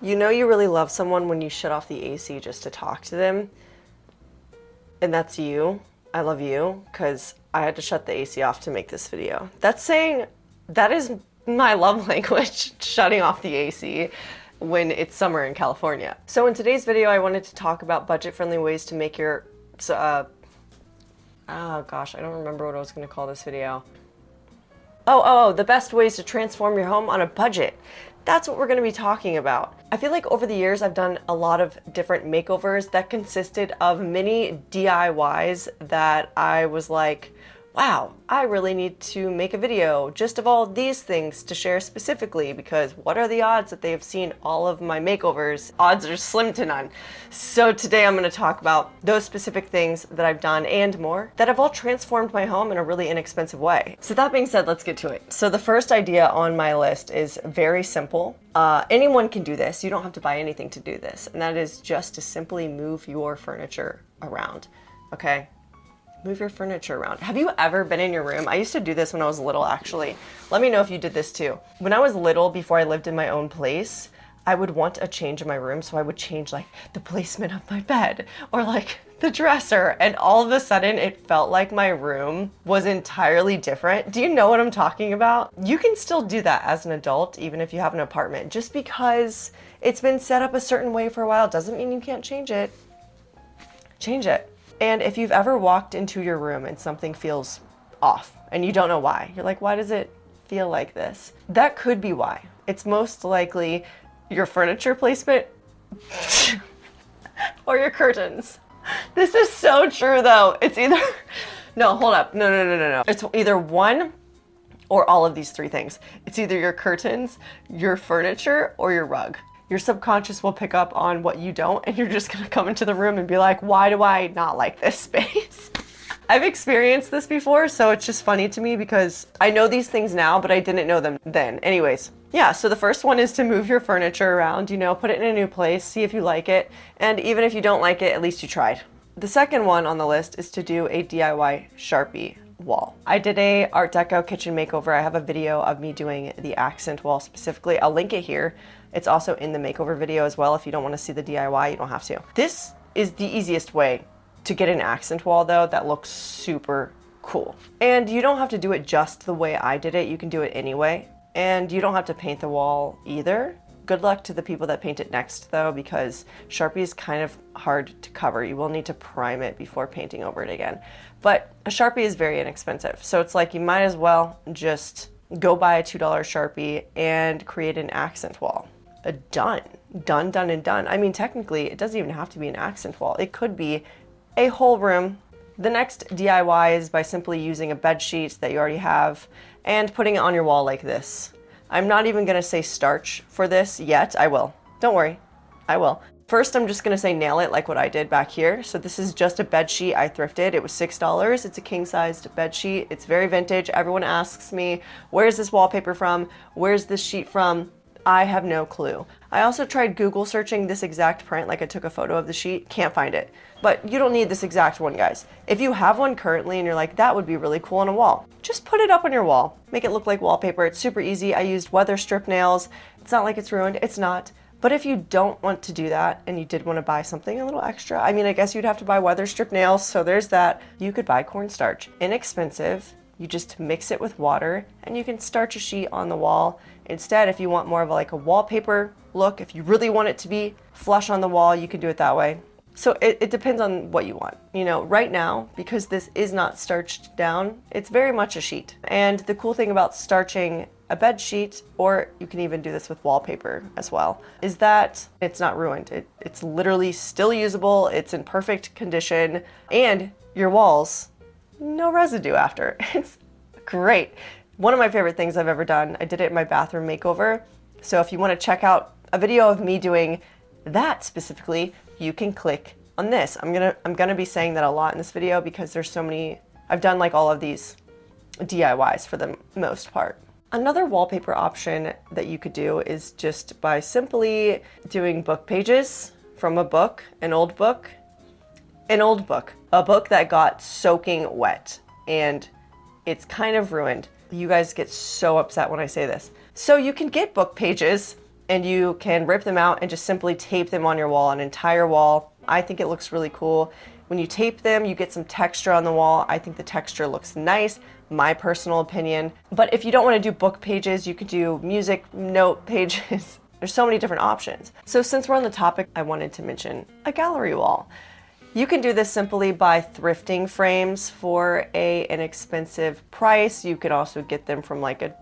You know you really love someone when you shut off the AC just to talk to them. And that's you. I love you because I had to shut the AC off to make this video. That's saying that is my love language, shutting off the AC when it's summer in California. So in today's video, I wanted to talk about budget-friendly ways to make your, oh gosh, I don't remember what I was gonna call this video. The best ways to transform your home on a budget. That's what we're gonna be talking about. I feel like over the years, I've done a lot of different makeovers that consisted of mini DIYs that I was like, wow, I really need to make a video just of all these things to share specifically, because what are the odds that they have seen all of my makeovers? Odds are slim to none. So today I'm gonna talk about those specific things that I've done and more that have all transformed my home in a really inexpensive way. So that being said, let's get to it. So the first idea on my list is very simple. Anyone can do this. You don't have to buy anything to do this. And that is just to simply move your furniture around, okay? Move your furniture around. Have you ever been in your room? I used to do this when I was little, actually. Let me know if you did this too. When I was little, before I lived in my own place, I would want a change in my room, so I would change like the placement of my bed or like the dresser, and all of a sudden it felt like my room was entirely different. Do you know what I'm talking about? You can still do that as an adult, even if you have an apartment. Just because it's been set up a certain way for a while doesn't mean you can't change it. Change it. And if you've ever walked into your room and something feels off and you don't know why, you're like, why does it feel like this? That could be why. It's most likely your furniture placement or your curtains. This is so true though. It's either, no, hold up. No. It's either one or all of these three things. It's either your curtains, your furniture, or your rug. Your subconscious will pick up on what you don't, and you're just gonna come into the room and be like, why do I not like this space? I've experienced this before, so it's just funny to me because I know these things now, but I didn't know them then. Anyways, yeah, so the first one is to move your furniture around, put it in a new place, see if you like it, and even if you don't like it, at least you tried. The second one on the list is to do a DIY Sharpie wall. I did a Art Deco kitchen makeover. I have a video of me doing the accent wall specifically. I'll link it here. It's also in the makeover video as well. If you don't want to see the DIY, you don't have to. This is the easiest way to get an accent wall though that looks super cool. And you don't have to do it just the way I did it. You can do it anyway. And you don't have to paint the wall either. Good luck to the people that paint it next though, because Sharpie is kind of hard to cover. You will need to prime it before painting over it again. But a Sharpie is very inexpensive. So it's like you might as well just go buy a $2 Sharpie and create an accent wall. Done. I mean, technically, it doesn't even have to be an accent wall. It could be a whole room. The next DIY is by simply using a bed sheet that you already have and putting it on your wall like this. I'm not even gonna say starch for this yet. I will. Don't worry. I will. First, I'm just gonna say nail it like what I did back here. So this is just a bed sheet I thrifted. It was $6. It's a king-sized bed sheet. It's very vintage. Everyone asks me, where's this wallpaper from? Where's this sheet from? I have no clue. I also tried Google searching this exact print, like I took a photo of the sheet, can't find it. But you don't need this exact one, guys. If you have one currently and you're like, that would be really cool on a wall, just put it up on your wall. Make it look like wallpaper. It's super easy. I used weather strip nails. It's not like it's ruined. It's not. But if you don't want to do that and you did want to buy something a little extra, I mean, I guess you'd have to buy weather strip nails, so there's that. You could buy cornstarch. Inexpensive. You just mix it with water and you can starch a sheet on the wall. Instead, if you want more of like a wallpaper look, if you really want it to be flush on the wall, you can do it that way. So it depends on what you want. Right now, because this is not starched down, it's very much a sheet. And the cool thing about starching a bed sheet, or you can even do this with wallpaper as well, is that it's not ruined. It's literally still usable, it's in perfect condition, and your walls, no residue after. It's great. One of my favorite things I've ever done, I did it in my bathroom makeover. So if you want to check out a video of me doing that specifically, you can click on this. I'm gonna be saying that a lot in this video because there's so many, I've done like all of these DIYs for the most part. Another wallpaper option that you could do is just by simply doing book pages from a book, a book that got soaking wet and it's kind of ruined. You guys get so upset when I say this. So you can get book pages and you can rip them out and just simply tape them on your wall, an entire wall. I think it looks really cool. When you tape them, you get some texture on the wall. I think the texture looks nice, my personal opinion. But if you don't want to do book pages, you could do music note pages. There's so many different options. So since we're on the topic, I wanted to mention a gallery wall. You can do this simply by thrifting frames for an inexpensive price. You could also get them from like a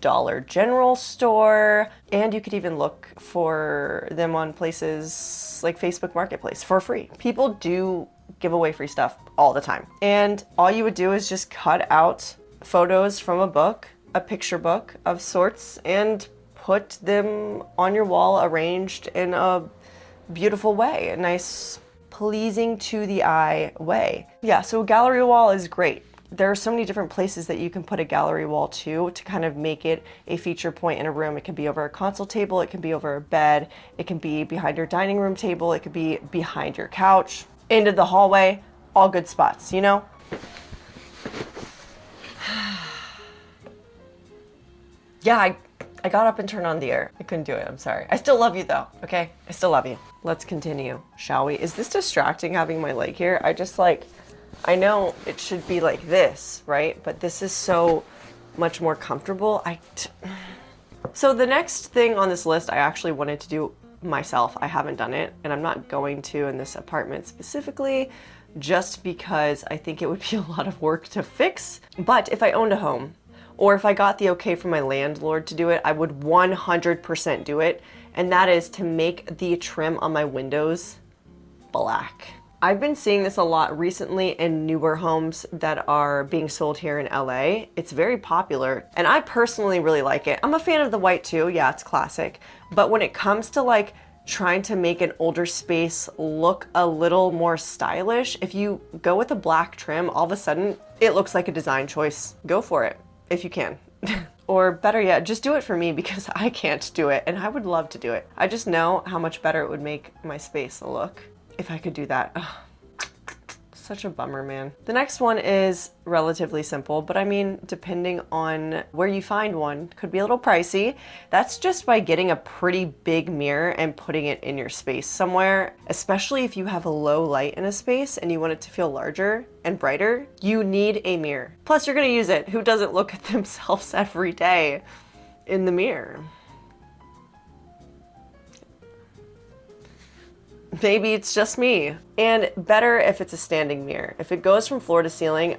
Dollar General store, and you could even look for them on places like Facebook Marketplace for free. People do give away free stuff all the time. And all you would do is just cut out photos from a book, a picture book of sorts, and put them on your wall arranged in a beautiful way, a nice, pleasing to the eye way. Yeah, so a gallery wall is great. There are so many different places that you can put a gallery wall to kind of make it a feature point in a room. It can be over a console table, it can be over a bed, it can be behind your dining room table, it could be behind your couch, into the hallway, all good spots, you know? Yeah, I got up and turned on the air. I couldn't do it, I'm sorry. I still love you though, okay? I still love you. Let's continue, shall we? Is this distracting having my leg here? I know it should be like this, right? But this is so much more comfortable. So the next thing on this list, I actually wanted to do myself. I haven't done it, and I'm not going to in this apartment specifically, just because I think it would be a lot of work to fix. But if I owned a home, or if I got the okay from my landlord to do it, I would 100% do it. And that is to make the trim on my windows black. I've been seeing this a lot recently in newer homes that are being sold here in LA. It's very popular, and I personally really like it. I'm a fan of the white too, yeah, it's classic. But when it comes to like trying to make an older space look a little more stylish, if you go with a black trim, all of a sudden it looks like a design choice. Go for it, if you can. Or better yet, just do it for me, because I can't do it, and I would love to do it. I just know how much better it would make my space look if I could do that. Ugh. Such a bummer, man. The next one is relatively simple, but I mean, depending on where you find one, could be a little pricey. That's just by getting a pretty big mirror and putting it in your space somewhere, especially if you have a low light in a space and you want it to feel larger and brighter, you need a mirror. Plus, you're gonna use it. Who doesn't look at themselves every day in the mirror? Maybe it's just me. And better if it's a standing mirror. If it goes from floor to ceiling,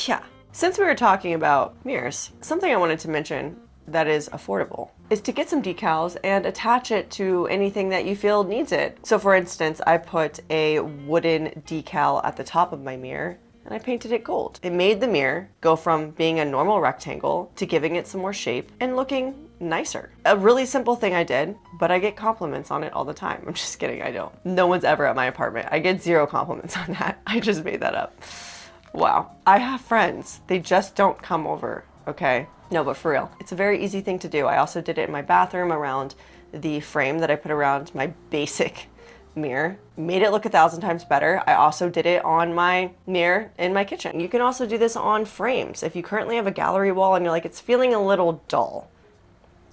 yeah. Since we were talking about mirrors, something I wanted to mention that is affordable is to get some decals and attach it to anything that you feel needs it. So for instance, I put a wooden decal at the top of my mirror and I painted it gold. It made the mirror go from being a normal rectangle to giving it some more shape and looking nicer. A really simple thing I did, but I get compliments on it all the time. I'm just kidding, I don't. No one's ever at my apartment. I get 0 compliments on that. I just made that up. Wow. I have friends. They just don't come over, okay? No, but for real, it's a very easy thing to do. I also did it in my bathroom around the frame that I put around my basic mirror. Made it look 1,000 times better. I also did it on my mirror in my kitchen. You can also do this on frames. If you currently have a gallery wall and you're like, it's feeling a little dull,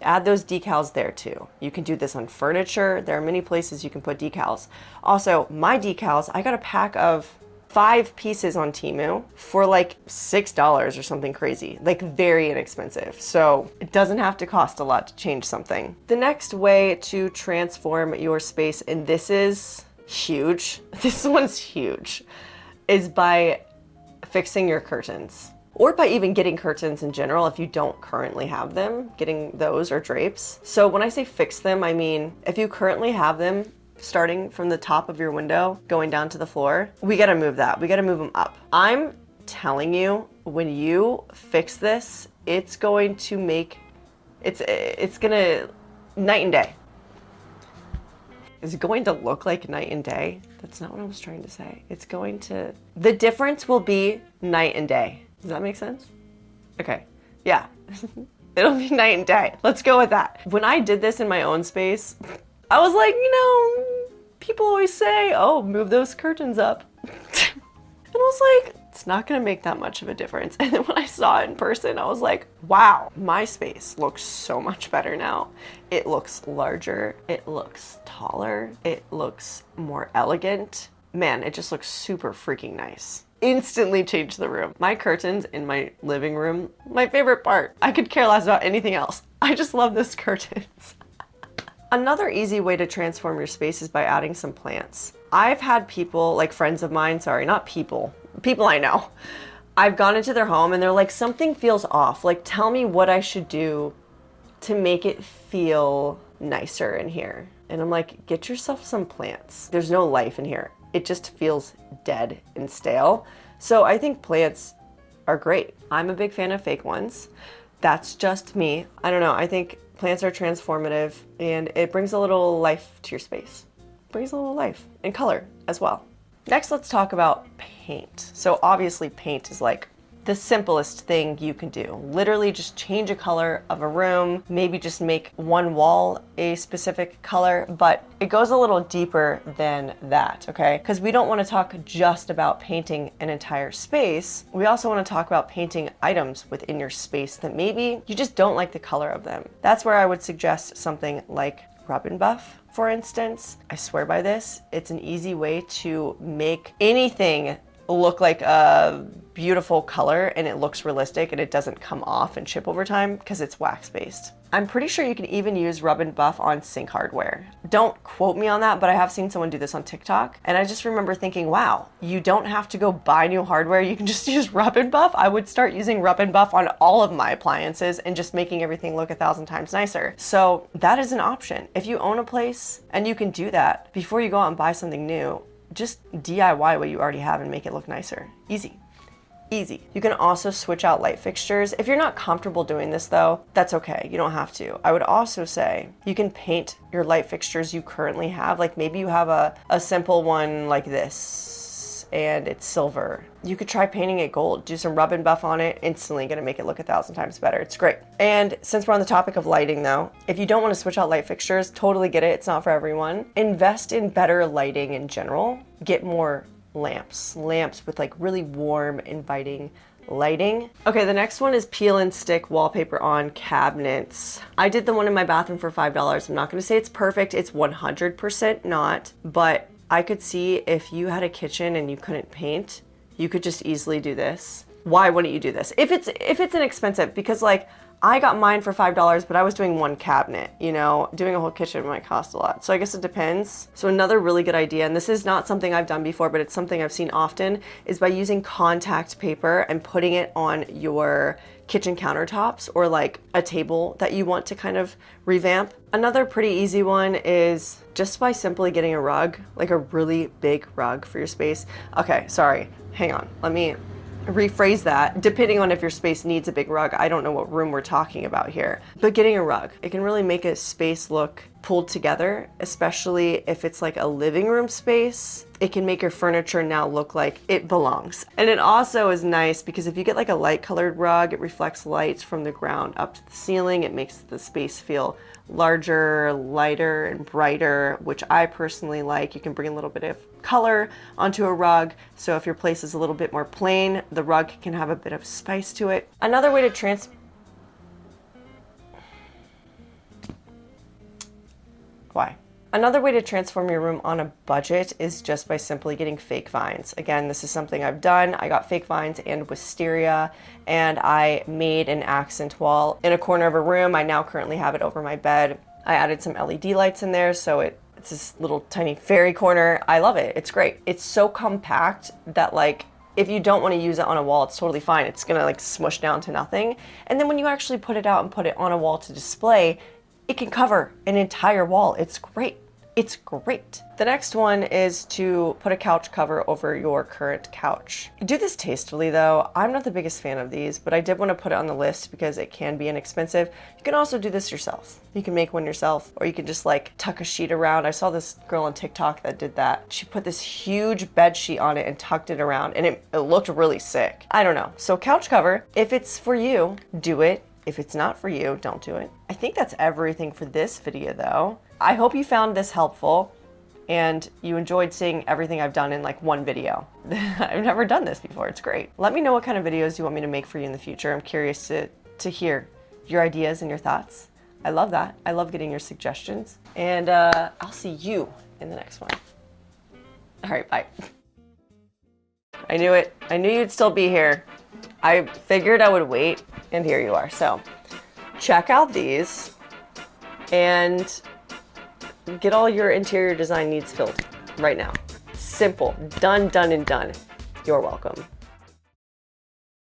add those decals there too. You can do this on furniture. There are many places you can put decals. Also, my decals, I got a pack of 5 pieces on Temu for like $6 or something crazy, like very inexpensive. So it doesn't have to cost a lot to change something. The next way to transform your space, and this is huge, this one's huge, is by fixing your curtains. Or by even getting curtains in general if you don't currently have them, getting those or drapes. So when I say fix them, I mean, if you currently have them starting from the top of your window, going down to the floor, we gotta move that. We gotta move them up. I'm telling you, when you fix this, it's going to make, it's gonna, night and day. Is it going to look like night and day? That's not what I was trying to say. It's going to, the difference will be night and day. Does that make sense? Okay, yeah. It'll be night and day. Let's go with that. When I did this in my own space, I was like, you know, people always say, oh, move those curtains up. And I was like, It's not gonna make that much of a difference. And then when I saw it in person, I was like, wow, my space looks so much better now. It looks larger, it looks taller, it looks more elegant. Man, it just looks super freaking nice. Instantly changed the room. My curtains in my living room, my favorite part. I could care less about anything else. I just love this curtains. Another easy way to transform your space is by adding some plants. I've had people, like friends of mine, sorry, not people I know. I've gone into their home and they're like, something feels off. Like, tell me what I should do to make it feel nicer in here. And I'm like, get yourself some plants. There's no life in here. It just feels dead and stale. So I think plants are great. I'm a big fan of fake ones. That's just me. I don't know. I think plants are transformative and it brings a little life to your space. Brings a little life and color as well. Next, let's talk about paint. So obviously paint is like the simplest thing you can do. Literally just change a color of a room, maybe just make one wall a specific color, but it goes a little deeper than that, okay? Because we don't want to talk just about painting an entire space. We also want to talk about painting items within your space that maybe you just don't like the color of them. That's where I would suggest something like Rub and Buff, for instance. I swear by this. It's an easy way to make anything look like a beautiful color and it looks realistic and it doesn't come off and chip over time because it's wax based. I'm pretty sure you can even use Rub and Buff on sink hardware. Don't quote me on that, but I have seen someone do this on TikTok. And I just remember thinking, wow, you don't have to go buy new hardware. You can just use Rub and Buff. I would start using Rub and Buff on all of my appliances and just making everything look 1,000 times nicer. So that is an option. If you own a place and you can do that before you go out and buy something new, just DIY what you already have and make it look nicer. Easy. Easy. You can also switch out light fixtures. If you're not comfortable doing this though, that's okay. You don't have to. I would also say you can paint your light fixtures you currently have. Like maybe you have a simple one like this and it's silver. You could try painting it gold. Do some Rub and Buff on it. Instantly gonna make it look 1,000 times better. It's great. And since we're on the topic of lighting though, if you don't want to switch out light fixtures, totally get it. It's not for everyone. Invest in better lighting in general. Get more lamps with like really warm, inviting lighting. Okay, the next one is peel and stick wallpaper on cabinets. I did the one in my bathroom for $5. I'm not gonna say it's perfect. It's 100% not, but I could see if you had a kitchen and you couldn't paint, you could just easily do this. Why wouldn't you do this? If it's inexpensive, because like I got mine for $5, but I was doing one cabinet, you know, doing a whole kitchen might cost a lot. So I guess it depends. So another really good idea, and this is not something I've done before, but it's something I've seen often, is by using contact paper and putting it on your kitchen countertops or like a table that you want to kind of revamp. Another pretty easy one is just by simply getting a rug, like a really big rug for your space. Okay, sorry, hang on, let me rephrase that. Depending on if your space needs a big rug, I don't know what room we're talking about here, but getting a rug, it can really make a space look pulled together, especially if it's like a living room space. It can make your furniture now look like it belongs. And it also is nice because if you get like a light colored rug, it reflects light from the ground up to the ceiling. It makes the space feel larger, lighter, and brighter, which I personally like. You can bring a little bit of color onto a rug. So if your place is a little bit more plain, the rug can have a bit of spice to it. Another way to Another way to transform your room on a budget is just by simply getting fake vines. Again, this is something I've done. I got fake vines and wisteria, and I made an accent wall in a corner of a room. I now currently have it over my bed. I added some LED lights in there, so it's this little tiny fairy corner. I love it. It's great. It's so compact that like, if you don't want to use it on a wall, it's totally fine. It's gonna like smush down to nothing. And then when you actually put it out and put it on a wall to display, it can cover an entire wall. It's great. It's great. The next one is to put a couch cover over your current couch. Do this tastefully though. I'm not the biggest fan of these, but I did want to put it on the list because it can be inexpensive. You can also do this yourself. You can make one yourself, or you can just like tuck a sheet around. I saw this girl on TikTok that did that. She put this huge bed sheet on it and tucked it around, and it looked really sick. I don't know. So couch cover, if it's for you, do it. If it's not for you, don't do it. I think that's everything for this video though. I hope you found this helpful. and you enjoyed seeing everything I've done in like one video. I've never done this before. It's great. Let me know what kind of videos you want me to make for you in the future. I'm curious to hear your ideas and your thoughts. I love that. I love getting your suggestions. And I'll see you in the next one. All right, bye. I knew it. I knew you'd still be here. I figured I would wait, and here you are. So check out these and get all your interior design needs filled right now. Simple. Done, done, and done. You're welcome.